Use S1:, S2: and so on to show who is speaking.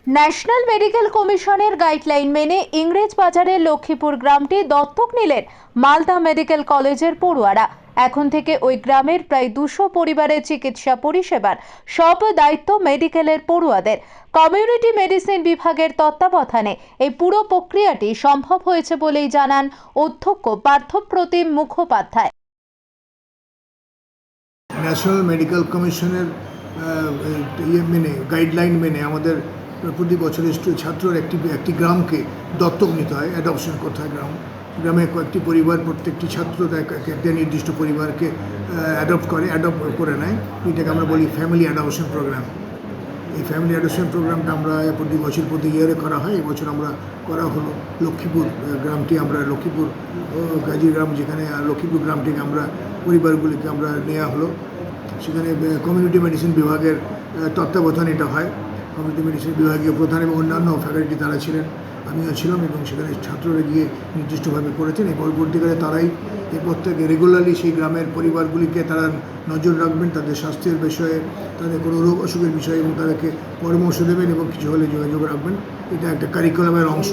S1: National medical কমিশনের guideline মেনে ইংরেজ বাজারের লক্ষ্মীপুর গ্রামটি দত্তক নিলেন মালদা মেডিকেল কলেজের পড়ুয়ারা। এখন থেকে ওই গ্রামের প্রায় 200 পরিবারের চিকিৎসা পরিষেবার সব দায়িত্ব মেডিকেলের পড়ুয়াদের। কমিউনিটি মেডিসিন বিভাগের তত্ত্বাবধানে এই পুরো প্রক্রিয়াটি সম্ভব হয়েছে বলেই জানান অধ্যক্ষ পার্থপ্রতিম মুখোপাধ্যায়।
S2: ন্যাশনাল মেডিকেল কমিশনের গাইডলাইন মেনে আমাদের প্রতি বছরের ছাত্রর একটি গ্রামকে দত্তক নিতে হয়, অ্যাডপশন করতে হয়। গ্রামে কয়েকটি পরিবার, প্রত্যেকটি ছাত্র একটা নির্দিষ্ট পরিবারকে অ্যাডপ্ট করে নেয়। এটাকে আমরা বলি ফ্যামিলি অ্যাডপশন প্রোগ্রাম। এই ফ্যামিলি অ্যাডপশন প্রোগ্রামটা আমরা প্রতি বছর প্রতি ইয়ারে করা হয়। এবছর আমরা করা হলো লক্ষ্মীপুর গ্রামটি। আমরা লক্ষ্মীপুর গাজীগ্রাম, যেখানে লক্ষ্মীপুর গ্রামটিকে আমরা পরিবারগুলিকে আমরা নেওয়া হলো। সেখানে কমিউনিটি মেডিসিন বিভাগের তত্ত্বাবধানে এটা হয়। কমিউনিটি মেডিসিন বিভাগীয় প্রধান এবং অন্যান্য ফ্যাকাল্টি তারা ছিলেন, আমিও ছিলাম, এবং সেখানে ছাত্ররা গিয়ে নির্দিষ্টভাবে করেছেন। এই পরবর্তীকালে তারাই এরপর থেকে রেগুলারলি সেই গ্রামের পরিবারগুলিকে তারা নজর রাখবেন, তাদের স্বাস্থ্যের বিষয়ে, তাদের কোনো রোগ অসুখের বিষয়ে, এবং তাদেরকে পরামর্শ দেবেন এবং কিছু হলে যোগাযোগ রাখবেন। এটা একটা কারিকুলামের অংশ।